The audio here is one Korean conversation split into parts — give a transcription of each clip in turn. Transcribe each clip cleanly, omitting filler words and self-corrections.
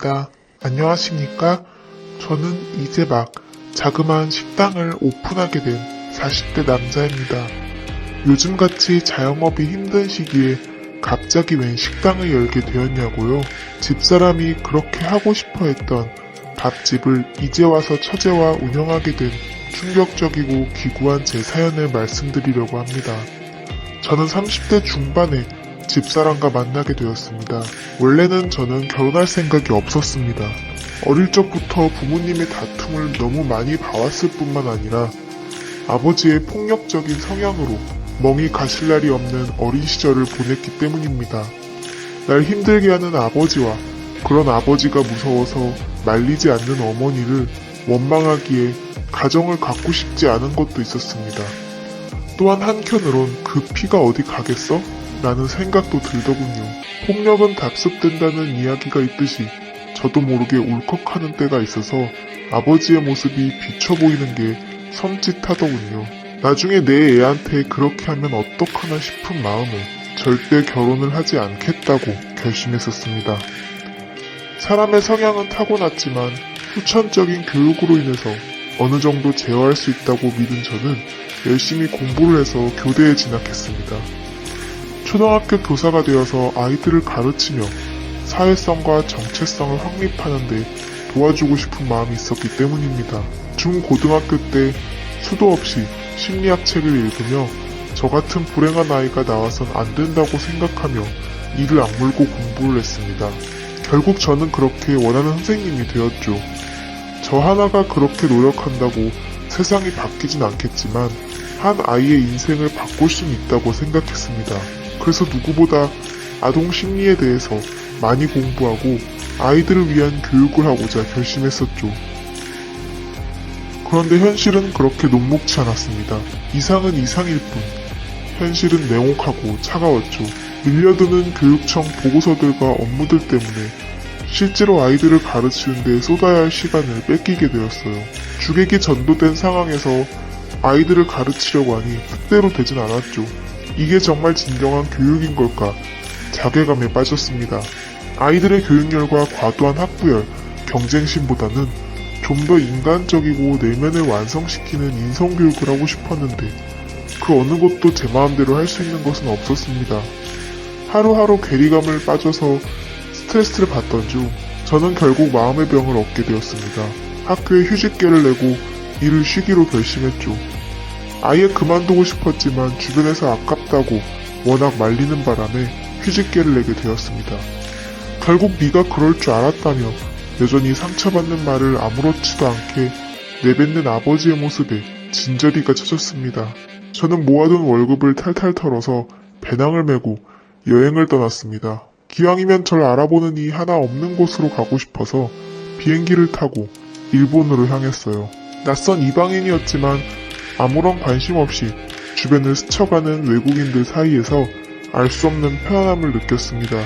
시작합니다. 안녕하십니까? 저는 이제 막 자그마한 식당을 오픈하게 된 40대 남자입니다. 요즘같이 자영업이 힘든 시기에 갑자기 웬 식당을 열게 되었냐고요? 집사람이 그렇게 하고 싶어 했던 밥집을 이제 와서 처제와 운영하게 된 충격적이고 기구한 제 사연을 말씀드리려고 합니다. 저는 30대 중반에 집사람과 만나게 되었습니다. 원래는 저는 결혼할 생각이 없었습니다. 어릴 적부터 부모님의 다툼을 너무 많이 봐왔을 뿐만 아니라 아버지의 폭력적인 성향으로 멍이 가실 날이 없는 어린 시절을 보냈기 때문입니다. 날 힘들게 하는 아버지와 그런 아버지가 무서워서 말리지 않는 어머니를 원망하기에 가정을 갖고 싶지 않은 것도 있었습니다. 또한 한켠으론 그 피가 어디 가겠어? 라는 생각도 들더군요. 폭력은 답습된다는 이야기가 있듯이 저도 모르게 울컥하는 때가 있어서 아버지의 모습이 비쳐 보이는 게 섬찟하더군요. 나중에 내 애한테 그렇게 하면 어떡하나 싶은 마음에 절대 결혼을 하지 않겠다고 결심했었습니다. 사람의 성향은 타고났지만 후천적인 교육으로 인해서 어느 정도 제어할 수 있다고 믿은 저는 열심히 공부를 해서 교대에 진학했습니다. 초등학교 교사가 되어서 아이들을 가르치며 사회성과 정체성을 확립하는 데 도와주고 싶은 마음이 있었기 때문입니다. 중고등학교 때 수도 없이 심리학 책을 읽으며 저 같은 불행한 아이가 나와선 안 된다고 생각하며 이를 악물고 공부를 했습니다. 결국 저는 그렇게 원하는 선생님이 되었죠. 저 하나가 그렇게 노력한다고 세상이 바뀌진 않겠지만 한 아이의 인생을 바꿀 수는 있다고 생각했습니다. 그래서 누구보다 아동 심리에 대해서 많이 공부하고 아이들을 위한 교육을 하고자 결심했었죠. 그런데 현실은 그렇게 녹록지 않았습니다. 이상은 이상일 뿐 현실은 냉혹하고 차가웠죠. 밀려드는 교육청 보고서들과 업무들 때문에 실제로 아이들을 가르치는 데 쏟아야 할 시간을 뺏기게 되었어요. 주객이 전도된 상황에서 아이들을 가르치려고 하니 뜻대로 되진 않았죠. 이게 정말 진정한 교육인 걸까 자괴감에 빠졌습니다. 아이들의 교육열과 과도한 학부열, 경쟁심보다는 좀 더 인간적이고 내면을 완성시키는 인성교육을 하고 싶었는데 그 어느 것도 제 마음대로 할 수 있는 것은 없었습니다. 하루하루 괴리감을 빠져서 스트레스를 받던 중 저는 결국 마음의 병을 얻게 되었습니다. 학교에 휴직계를 내고 일을 쉬기로 결심했죠. 아예 그만두고 싶었지만 주변에서 아깝다고 워낙 말리는 바람에 휴직계를 내게 되었습니다. 결국 네가 그럴 줄 알았다며 여전히 상처받는 말을 아무렇지도 않게 내뱉는 아버지의 모습에 진저리가 쳐졌습니다. 저는 모아둔 월급을 탈탈 털어서 배낭을 메고 여행을 떠났습니다. 기왕이면 절 알아보는 이 하나 없는 곳으로 가고 싶어서 비행기를 타고 일본으로 향했어요. 낯선 이방인이었지만 아무런 관심 없이 주변을 스쳐가는 외국인들 사이에서 알 수 없는 편안함을 느꼈습니다.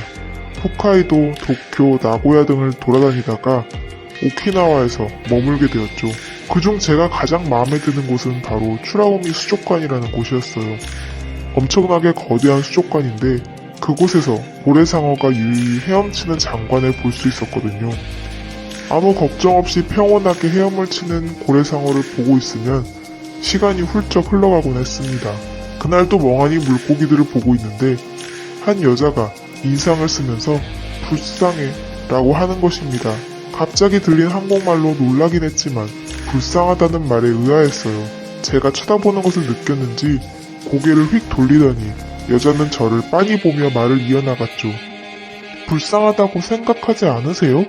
홋카이도, 도쿄, 나고야 등을 돌아다니다가 오키나와에서 머물게 되었죠. 그중 제가 가장 마음에 드는 곳은 바로 추라오미 수족관이라는 곳이었어요. 엄청나게 거대한 수족관인데 그곳에서 고래상어가 유유히 헤엄치는 장관을 볼 수 있었거든요. 아무 걱정 없이 평온하게 헤엄을 치는 고래상어를 보고 있으면 시간이 훌쩍 흘러가곤 했습니다. 그날도 멍하니 물고기들을 보고 있는데 한 여자가 인상을 쓰면서 불쌍해 라고 하는 것입니다. 갑자기 들린 한국말로 놀라긴 했지만 불쌍하다는 말에 의아했어요. 제가 쳐다보는 것을 느꼈는지 고개를 휙 돌리더니 여자는 저를 빤히 보며 말을 이어나갔죠. 불쌍하다고 생각하지 않으세요?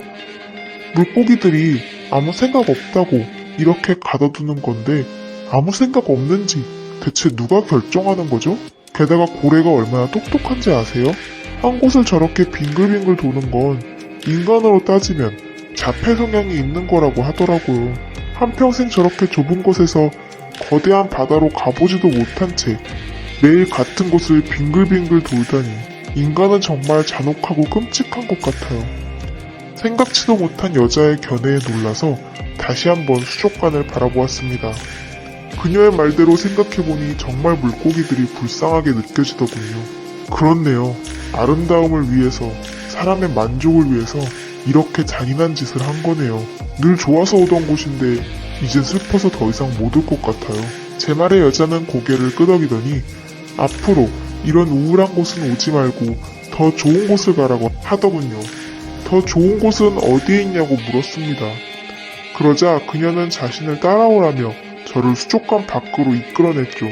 물고기들이 아무 생각 없다고 이렇게 가둬두는 건데 아무 생각 없는지 대체 누가 결정하는 거죠? 게다가 고래가 얼마나 똑똑한지 아세요? 한 곳을 저렇게 빙글빙글 도는 건 인간으로 따지면 자폐 성향이 있는 거라고 하더라고요. 한평생 저렇게 좁은 곳에서 거대한 바다로 가보지도 못한 채 매일 같은 곳을 빙글빙글 돌다니 인간은 정말 잔혹하고 끔찍한 것 같아요. 생각지도 못한 여자의 견해에 놀라서 다시 한번 수족관을 바라보았습니다. 그녀의 말대로 생각해보니 정말 물고기들이 불쌍하게 느껴지더군요. 그렇네요. 아름다움을 위해서, 사람의 만족을 위해서 이렇게 잔인한 짓을 한 거네요. 늘 좋아서 오던 곳인데 이젠 슬퍼서 더 이상 못 올 것 같아요. 제 말에 여자는 고개를 끄덕이더니 앞으로 이런 우울한 곳은 오지 말고 더 좋은 곳을 가라고 하더군요. 더 좋은 곳은 어디에 있냐고 물었습니다. 그러자 그녀는 자신을 따라오라며 저를 수족관 밖으로 이끌어냈죠.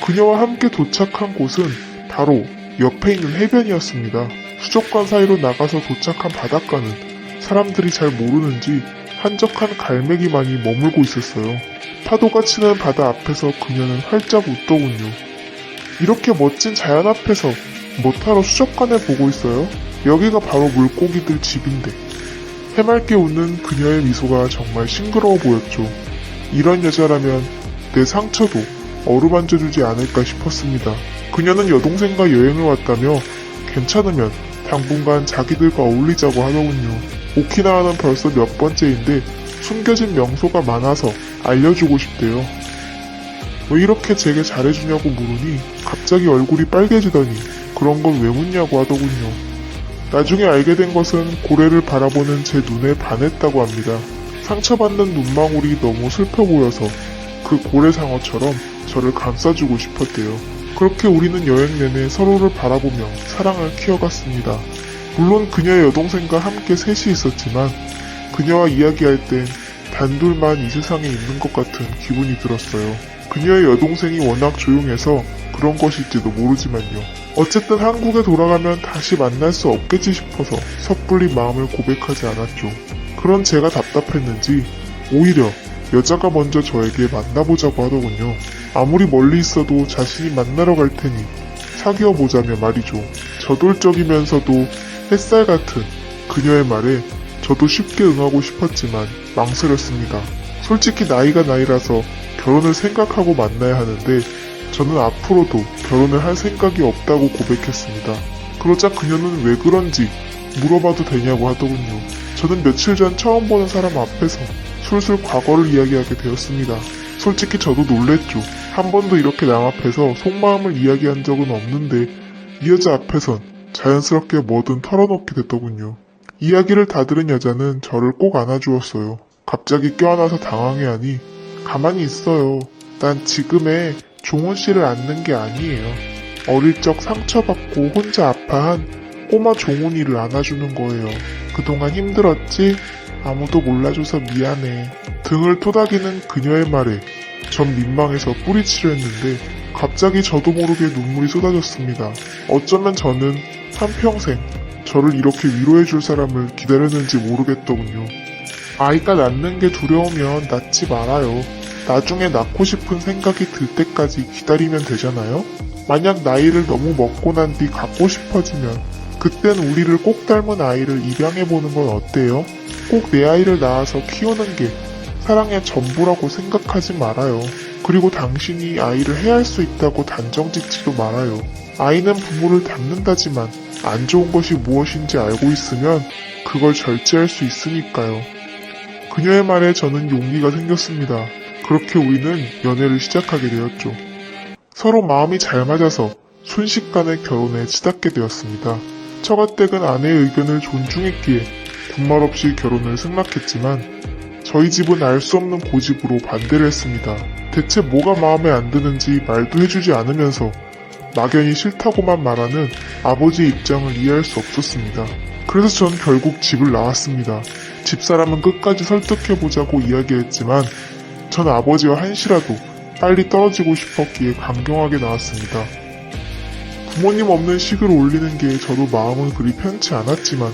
그녀와 함께 도착한 곳은 바로 옆에 있는 해변이었습니다. 수족관 사이로 나가서 도착한 바닷가는 사람들이 잘 모르는지 한적한 갈매기만이 머물고 있었어요. 파도가 치는 바다 앞에서 그녀는 활짝 웃더군요. 이렇게 멋진 자연 앞에서 뭐하러 수족관을 보고 있어요? 여기가 바로 물고기들 집인데. 해맑게 웃는 그녀의 미소가 정말 싱그러워 보였죠. 이런 여자라면 내 상처도 어루만져주지 않을까 싶었습니다. 그녀는 여동생과 여행을 왔다며 괜찮으면 당분간 자기들과 어울리자고 하더군요. 오키나와는 벌써 몇 번째인데 숨겨진 명소가 많아서 알려주고 싶대요. 왜 이렇게 제게 잘해주냐고 물으니 갑자기 얼굴이 빨개지더니 그런 건 왜 묻냐고 하더군요. 나중에 알게 된 것은 고래를 바라보는 제 눈에 반했다고 합니다. 상처받는 눈망울이 너무 슬퍼 보여서 그 고래상어처럼 저를 감싸주고 싶었대요. 그렇게 우리는 여행 내내 서로를 바라보며 사랑을 키워갔습니다. 물론 그녀의 여동생과 함께 셋이 있었지만 그녀와 이야기할 땐 단둘만 이 세상에 있는 것 같은 기분이 들었어요. 그녀의 여동생이 워낙 조용해서 그런 것일지도 모르지만요. 어쨌든 한국에 돌아가면 다시 만날 수 없겠지 싶어서 섣불리 마음을 고백하지 않았죠. 그런 제가 답답했는지 오히려 여자가 먼저 저에게 만나보자고 하더군요. 아무리 멀리 있어도 자신이 만나러 갈 테니 사귀어 보자며 말이죠. 저돌적이면서도 햇살 같은 그녀의 말에 저도 쉽게 응하고 싶었지만 망설였습니다. 솔직히 나이가 나이라서 결혼을 생각하고 만나야 하는데 저는 앞으로도 결혼을 할 생각이 없다고 고백했습니다. 그러자 그녀는 왜 그런지 물어봐도 되냐고 하더군요. 저는 며칠 전 처음 보는 사람 앞에서 술술 과거를 이야기하게 되었습니다. 솔직히 저도 놀랬죠. 한 번도 이렇게 남 앞에서 속마음을 이야기한 적은 없는데 이 여자 앞에선 자연스럽게 뭐든 털어놓게 됐더군요. 이야기를 다 들은 여자는 저를 꼭 안아주었어요. 갑자기 껴안아서 당황해하니 가만히 있어요. 난 지금의 종훈 씨를 안는 게 아니에요. 어릴 적 상처받고 혼자 아파한 꼬마 종훈이를 안아주는 거예요. 그동안 힘들었지? 아무도 몰라줘서 미안해. 등을 토닥이는 그녀의 말에 전 민망해서 뿌리치려 했는데 갑자기 저도 모르게 눈물이 쏟아졌습니다. 어쩌면 저는 한평생 저를 이렇게 위로해줄 사람을 기다렸는지 모르겠더군요. 아이가 낳는 게 두려우면 낳지 말아요. 나중에 낳고 싶은 생각이 들 때까지 기다리면 되잖아요? 만약 나이를 너무 먹고 난 뒤 갖고 싶어지면 그땐 우리를 꼭 닮은 아이를 입양해보는 건 어때요? 꼭 내 아이를 낳아서 키우는 게 사랑의 전부라고 생각하지 말아요. 그리고 당신이 아이를 해할 수 있다고 단정짓지도 말아요. 아이는 부모를 닮는다지만 안 좋은 것이 무엇인지 알고 있으면 그걸 절제할 수 있으니까요. 그녀의 말에 저는 용기가 생겼습니다. 그렇게 우리는 연애를 시작하게 되었죠. 서로 마음이 잘 맞아서 순식간에 결혼에 치닫게 되었습니다. 처가댁은 아내의 의견을 존중했기에 군말 없이 결혼을 승낙했지만 저희 집은 알 수 없는 고집으로 반대를 했습니다. 대체 뭐가 마음에 안 드는지 말도 해주지 않으면서 막연히 싫다고만 말하는 아버지의 입장을 이해할 수 없었습니다. 그래서 전 결국 집을 나왔습니다. 집사람은 끝까지 설득해보자고 이야기했지만 전 아버지와 한시라도 빨리 떨어지고 싶었기에 강경하게 나왔습니다. 부모님 없는 식을 올리는 게 저도 마음은 그리 편치 않았지만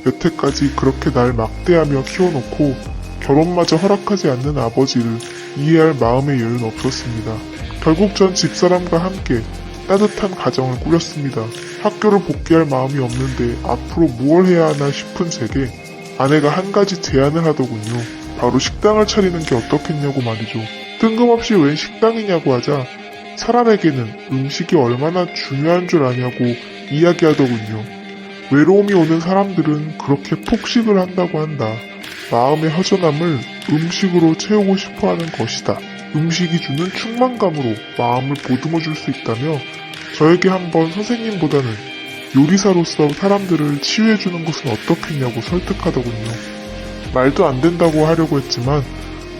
여태까지 그렇게 날 막대하며 키워놓고 결혼마저 허락하지 않는 아버지를 이해할 마음의 여유는 없었습니다. 결국 전 집사람과 함께 따뜻한 가정을 꾸렸습니다. 학교를 복귀할 마음이 없는데 앞으로 무얼 해야 하나 싶은 제게 아내가 한 가지 제안을 하더군요. 바로 식당을 차리는 게 어떻겠냐고 말이죠. 뜬금없이 웬 식당이냐고 하자 사람에게는 음식이 얼마나 중요한 줄 아냐고 이야기하더군요. 외로움이 오는 사람들은 그렇게 폭식을 한다고 한다. 마음의 허전함을 음식으로 채우고 싶어하는 것이다. 음식이 주는 충만감으로 마음을 보듬어 줄 수 있다며 저에게 한번 선생님보다는 요리사로서 사람들을 치유해주는 것은 어떻겠냐고 설득하더군요. 말도 안 된다고 하려고 했지만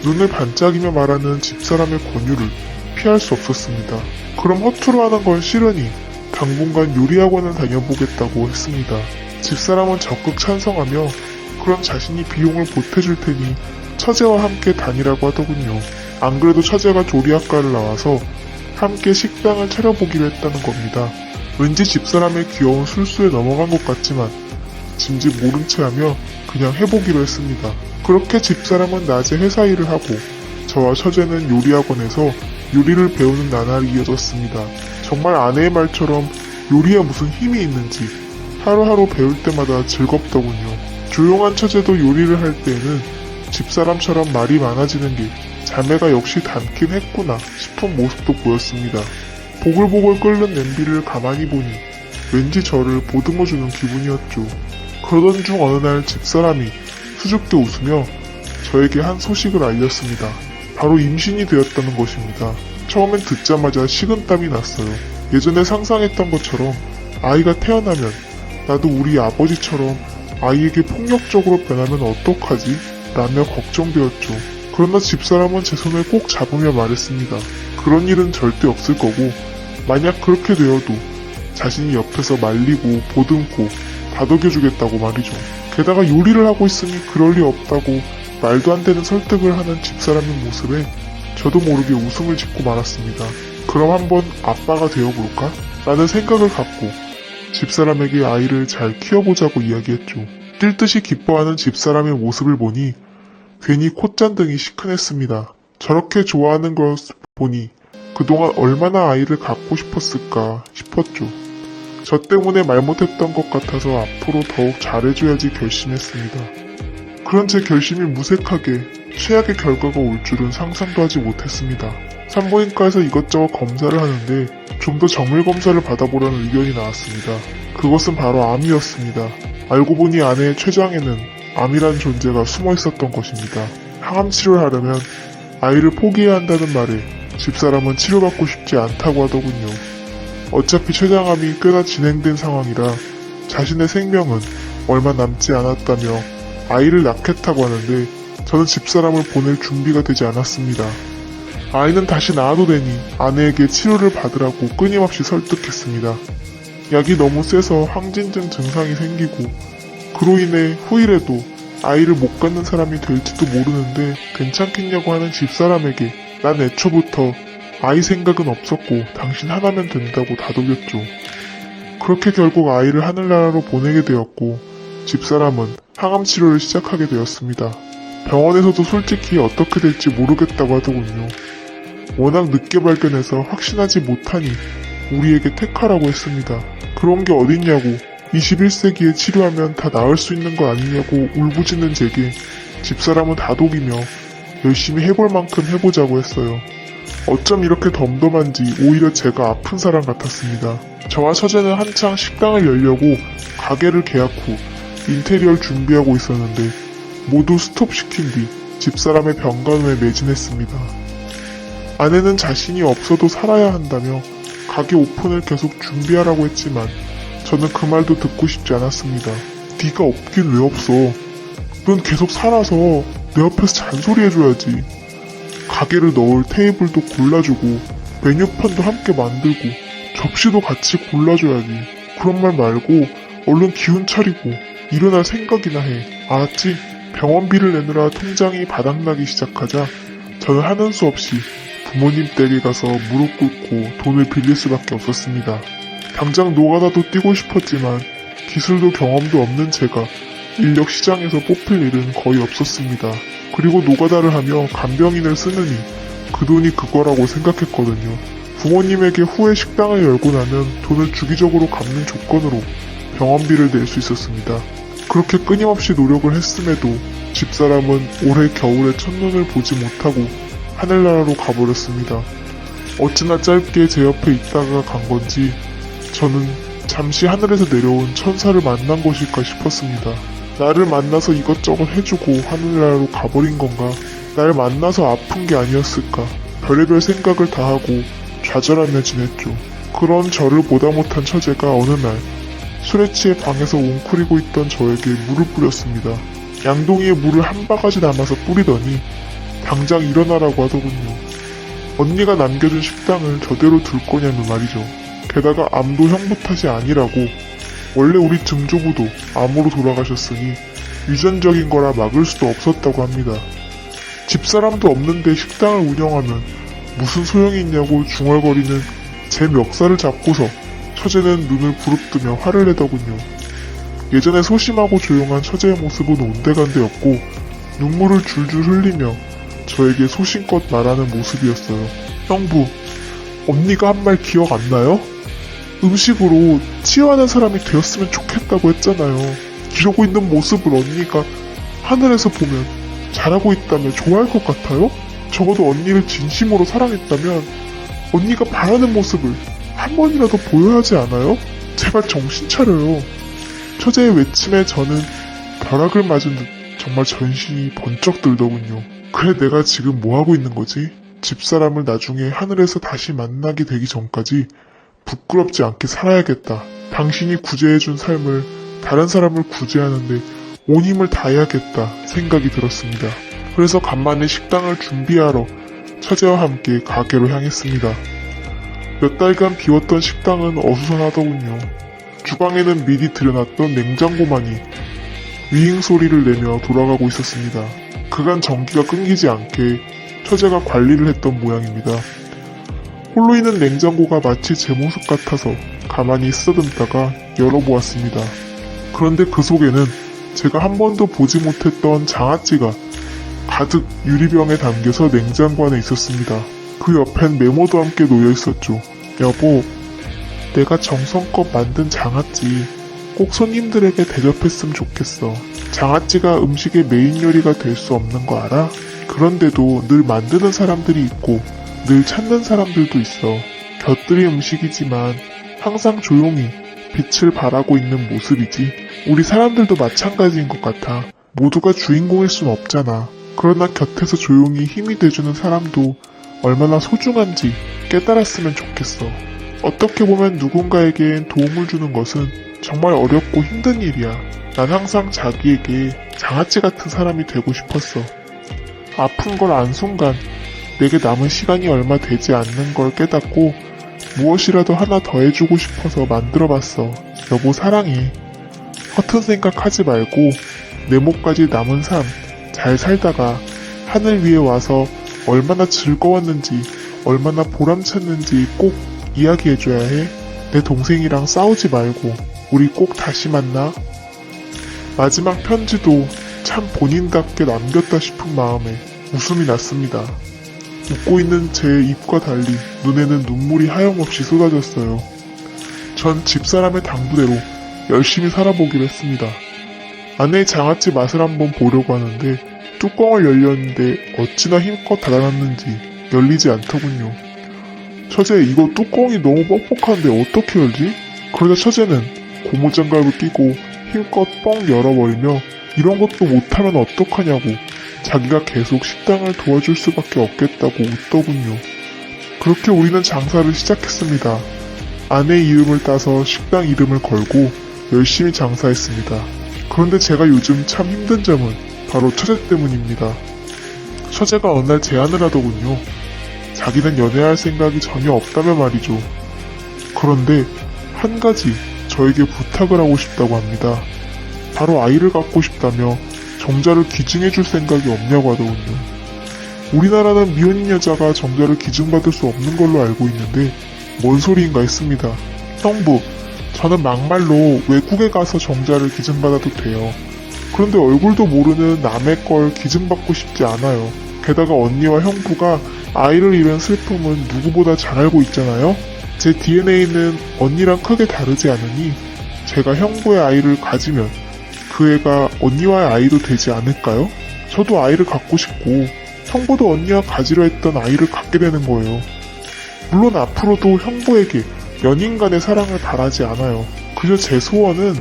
눈을 반짝이며 말하는 집사람의 권유를 피할 수 없었습니다. 그럼 허투루 하는 건 싫으니 당분간 요리학원을 다녀보겠다고 했습니다. 집사람은 적극 찬성하며 그럼 자신이 비용을 보태줄 테니 처제와 함께 다니라고 하더군요. 안 그래도 처제가 조리학과를 나와서 함께 식당을 차려보기로 했다는 겁니다. 왠지 집사람의 귀여운 술수에 넘어간 것 같지만 짐짓 모른 채 하며 그냥 해보기로 했습니다. 그렇게 집사람은 낮에 회사 일을 하고 저와 처제는 요리학원에서 요리를 배우는 나날이 이어졌습니다. 정말 아내의 말처럼 요리에 무슨 힘이 있는지 하루하루 배울 때마다 즐겁더군요. 조용한 처제도 요리를 할 때에는 집사람처럼 말이 많아지는 게 자매가 역시 닮긴 했구나 싶은 모습도 보였습니다. 보글보글 끓는 냄비를 가만히 보니 왠지 저를 보듬어주는 기분이었죠. 그러던 중 어느 날 집사람이 수줍게 웃으며 저에게 한 소식을 알렸습니다. 바로 임신이 되었다는 것입니다. 처음엔 듣자마자 식은땀이 났어요. 예전에 상상했던 것처럼 아이가 태어나면 나도 우리 아버지처럼 아이에게 폭력적으로 변하면 어떡하지? 라며 걱정되었죠. 그러나 집사람은 제 손을 꼭 잡으며 말했습니다. 그런 일은 절대 없을 거고 만약 그렇게 되어도 자신이 옆에서 말리고 보듬고 다독여주겠다고 말이죠. 게다가 요리를 하고 있으니 그럴 리 없다고 말도 안 되는 설득을 하는 집사람의 모습에 저도 모르게 웃음을 짓고 말았습니다. 그럼 한번 아빠가 되어볼까? 라는 생각을 갖고 집사람에게 아이를 잘 키워보자고 이야기했죠. 뛸 듯이 기뻐하는 집사람의 모습을 보니 괜히 콧잔등이 시큰했습니다. 저렇게 좋아하는 걸 보니 그동안 얼마나 아이를 갖고 싶었을까 싶었죠. 저 때문에 말 못했던 것 같아서 앞으로 더욱 잘해줘야지 결심했습니다. 그런 제 결심이 무색하게 최악의 결과가 올 줄은 상상도 하지 못했습니다. 산부인과에서 이것저것 검사를 하는데 좀 더 정밀 검사를 받아보라는 의견이 나왔습니다. 그것은 바로 암이었습니다. 알고 보니 아내의 췌장에는 암이란 존재가 숨어 있었던 것입니다. 항암 치료를 하려면 아이를 포기해야 한다는 말에 집사람은 치료받고 싶지 않다고 하더군요. 어차피 췌장암이 꽤나 진행된 상황이라 자신의 생명은 얼마 남지 않았다며 아이를 낳겠다고 하는데 저는 집사람을 보낼 준비가 되지 않았습니다. 아이는 다시 낳아도 되니 아내에게 치료를 받으라고 끊임없이 설득했습니다. 약이 너무 세서 항진증 증상이 생기고 그로 인해 후일에도 아이를 못 갖는 사람이 될지도 모르는데 괜찮겠냐고 하는 집사람에게 난 애초부터 아이 생각은 없었고 당신 하나면 된다고 다독였죠. 그렇게 결국 아이를 하늘나라로 보내게 되었고 집사람은 항암 치료를 시작하게 되었습니다. 병원에서도 솔직히 어떻게 될지 모르겠다고 하더군요. 워낙 늦게 발견해서 확신하지 못하니 우리에게 택하라고 했습니다. 그런 게 어딨냐고 21세기에 치료하면 다 나을 수 있는 거 아니냐고 울부짖는 제게 집사람은 다독이며 열심히 해볼 만큼 해보자고 했어요. 어쩜 이렇게 덤덤한지 오히려 제가 아픈 사람 같았습니다. 저와 처제는 한창 식당을 열려고 가게를 계약 후 인테리어를 준비하고 있었는데 모두 스톱시킨 뒤 집사람의 병간호에 매진했습니다. 아내는 자신이 없어도 살아야 한다며 가게 오픈을 계속 준비하라고 했지만 저는 그 말도 듣고 싶지 않았습니다. 네가 없긴 왜 없어. 넌 계속 살아서 내 옆에서 잔소리해줘야지. 가게를 넣을 테이블도 골라주고 메뉴판도 함께 만들고 접시도 같이 골라줘야지. 그런 말 말고 얼른 기운 차리고 일어날 생각이나 해. 알았지? 병원비를 내느라 통장이 바닥나기 시작하자 저는 하는 수 없이 부모님 댁에 가서 무릎 꿇고 돈을 빌릴 수밖에 없었습니다. 당장 노가다도 뛰고 싶었지만 기술도 경험도 없는 제가 인력 시장에서 뽑힐 일은 거의 없었습니다. 그리고 노가다를 하며 간병인을 쓰느니 그 돈이 그거라고 생각했거든요. 부모님에게 후에 식당을 열고 나면 돈을 주기적으로 갚는 조건으로 병원비를 낼 수 있었습니다. 그렇게 끊임없이 노력을 했음에도 집사람은 올해 겨울에 첫눈을 보지 못하고 하늘나라로 가버렸습니다. 어찌나 짧게 제 옆에 있다가 간 건지 저는 잠시 하늘에서 내려온 천사를 만난 것일까 싶었습니다. 나를 만나서 이것저것 해주고 하늘나라로 가버린 건가? 날 만나서 아픈 게 아니었을까? 별의별 생각을 다 하고 좌절하며 지냈죠. 그런 저를 보다 못한 처제가 어느 날 술에 취해 방에서 웅크리고 있던 저에게 물을 뿌렸습니다. 양동이에 물을 한 바가지 담아서 뿌리더니 당장 일어나라고 하더군요. 언니가 남겨준 식당을 저대로 둘 거냐는 말이죠. 게다가 암도 형부 탓이 아니라고, 원래 우리 증조부도 암으로 돌아가셨으니 유전적인 거라 막을 수도 없었다고 합니다. 집사람도 없는데 식당을 운영하면 무슨 소용이 있냐고 중얼거리는 제 멱살을 잡고서 처제는 눈을 부릅뜨며 화를 내더군요. 예전에 소심하고 조용한 처제의 모습은 온데간데였고 눈물을 줄줄 흘리며 저에게 소신껏 말하는 모습이었어요. 형부, 언니가 한 말 기억 안 나요? 음식으로 치유하는 사람이 되었으면 좋겠다고 했잖아요. 이러고 있는 모습을 언니가 하늘에서 보면 잘하고 있다면 좋아할 것 같아요? 적어도 언니를 진심으로 사랑했다면 언니가 바라는 모습을 한 번이라도 보여야 하지 않아요? 제발 정신 차려요. 처제의 외침에 저는 벼락을 맞은 듯 정말 전신이 번쩍 들더군요. 그래, 내가 지금 뭐하고 있는 거지? 집사람을 나중에 하늘에서 다시 만나게 되기 전까지 부끄럽지 않게 살아야겠다. 당신이 구제해준 삶을 다른 사람을 구제하는데 온 힘을 다해야겠다 생각이 들었습니다. 그래서 간만에 식당을 준비하러 처제와 함께 가게로 향했습니다. 몇 달간 비웠던 식당은 어수선하더군요. 주방에는 미리 들여놨던 냉장고만이 위잉 소리를 내며 돌아가고 있었습니다. 그간 전기가 끊기지 않게 처제가 관리를 했던 모양입니다. 홀로 있는 냉장고가 마치 제 모습 같아서 가만히 쓰다듬다가 열어보았습니다. 그런데 그 속에는 제가 한 번도 보지 못했던 장아찌가 가득 유리병에 담겨서 냉장고 안에 있었습니다. 그 옆엔 메모도 함께 놓여 있었죠. 여보, 내가 정성껏 만든 장아찌 꼭 손님들에게 대접했으면 좋겠어. 장아찌가 음식의 메인 요리가 될 수 없는 거 알아? 그런데도 늘 만드는 사람들이 있고 늘 찾는 사람들도 있어. 곁들이 음식이지만 항상 조용히 빛을 발하고 있는 모습이지. 우리 사람들도 마찬가지인 것 같아. 모두가 주인공일 순 없잖아. 그러나 곁에서 조용히 힘이 돼주는 사람도 얼마나 소중한지 깨달았으면 좋겠어. 어떻게 보면 누군가에겐 도움을 주는 것은 정말 어렵고 힘든 일이야. 난 항상 자기에게 장아찌 같은 사람이 되고 싶었어. 아픈 걸 안 순간 내게 남은 시간이 얼마 되지 않는 걸 깨닫고 무엇이라도 하나 더 해주고 싶어서 만들어봤어. 여보, 사랑해. 허튼 생각하지 말고 내 몫까지 남은 삶 잘 살다가 하늘 위에 와서 얼마나 즐거웠는지 얼마나 보람찼는지 꼭 이야기해줘야 해. 내 동생이랑 싸우지 말고 우리 꼭 다시 만나. 마지막 편지도 참 본인답게 남겼다 싶은 마음에 웃음이 났습니다. 웃고 있는 제 입과 달리 눈에는 눈물이 하염없이 쏟아졌어요. 전 집사람의 당부대로 열심히 살아보기로 했습니다. 아내의 장아찌 맛을 한번 보려고 하는데 뚜껑을 열렸는데 어찌나 힘껏 닫아놨는지 열리지 않더군요. 처제, 이거 뚜껑이 너무 뻑뻑한데 어떻게 열지? 그러자 처제는 고무장갑을 끼고 힘껏 뻥 열어버리며 이런 것도 못하면 어떡하냐고 자기가 계속 식당을 도와줄 수밖에 없겠다고 웃더군요. 그렇게 우리는 장사를 시작했습니다. 아내의 이름을 따서 식당 이름을 걸고 열심히 장사했습니다. 그런데 제가 요즘 참 힘든 점은 바로 처제 때문입니다. 처제가 어느 날 제안을 하더군요. 자기는 연애할 생각이 전혀 없다며 말이죠. 그런데 한 가지 저에게 부탁을 하고 싶다고 합니다. 바로 아이를 갖고 싶다며 정자를 기증해줄 생각이 없냐고 하더군요. 우리나라는 미혼인 여자가 정자를 기증받을 수 없는 걸로 알고 있는데 뭔 소리인가 했습니다. 형부, 저는 막말로 외국에 가서 정자를 기증받아도 돼요. 그런데 얼굴도 모르는 남의 걸 기증받고 싶지 않아요. 게다가 언니와 형부가 아이를 잃은 슬픔은 누구보다 잘 알고 있잖아요. 제 DNA는 언니랑 크게 다르지 않으니 제가 형부의 아이를 가지면 그 애가 언니와의 아이도 되지 않을까요? 저도 아이를 갖고 싶고 형부도 언니와 가지려 했던 아이를 갖게 되는 거예요. 물론 앞으로도 형부에게 연인 간의 사랑을 바라지 않아요. 그저 제 소원은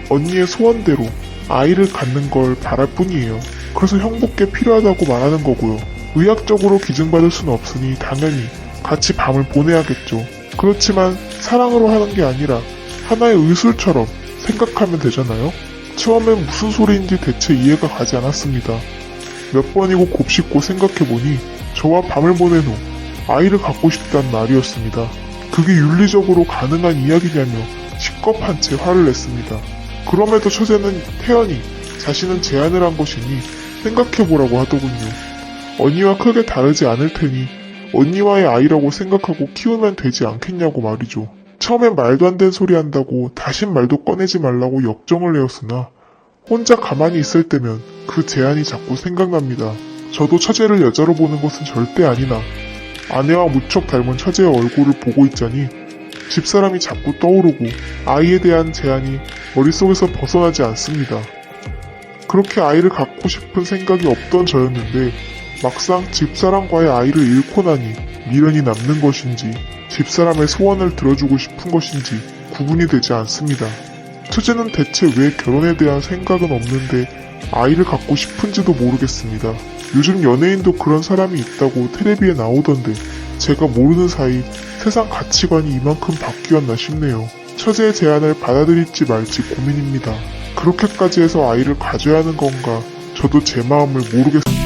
언니의 소원대로 아이를 갖는 걸 바랄 뿐이에요. 그래서 형부께 필요하다고 말하는 거고요. 의학적으로 기증받을 수는 없으니 당연히 같이 밤을 보내야겠죠. 그렇지만 사랑으로 하는 게 아니라 하나의 의술처럼 생각하면 되잖아요. 처음엔 무슨 소리인지 대체 이해가 가지 않았습니다. 몇 번이고 곱씹고 생각해보니 저와 밤을 보낸 후 아이를 갖고 싶다는 말이었습니다. 그게 윤리적으로 가능한 이야기냐며 시겁한 채 화를 냈습니다. 그럼에도 처제는 태연이 자신은 제안을 한 것이니 생각해보라고 하더군요. 언니와 크게 다르지 않을 테니 언니와의 아이라고 생각하고 키우면 되지 않겠냐고 말이죠. 처음엔 말도 안 되는 소리 한다고 다신 말도 꺼내지 말라고 역정을 내었으나 혼자 가만히 있을 때면 그 제안이 자꾸 생각납니다. 저도 처제를 여자로 보는 것은 절대 아니나 아내와 무척 닮은 처제의 얼굴을 보고 있자니 집사람이 자꾸 떠오르고 아이에 대한 제안이 머릿속에서 벗어나지 않습니다. 그렇게 아이를 갖고 싶은 생각이 없던 저였는데 막상 집사람과의 아이를 잃고 나니 미련이 남는 것인지 집사람의 소원을 들어주고 싶은 것인지 구분이 되지 않습니다. 처제는 대체 왜 결혼에 대한 생각은 없는데 아이를 갖고 싶은지도 모르겠습니다. 요즘 연예인도 그런 사람이 있다고 텔레비에 나오던데 제가 모르는 사이 세상 가치관이 이만큼 바뀌었나 싶네요. 처제의 제안을 받아들일지 말지 고민입니다. 그렇게까지 해서 아이를 가져야 하는 건가 저도 제 마음을 모르겠습니다.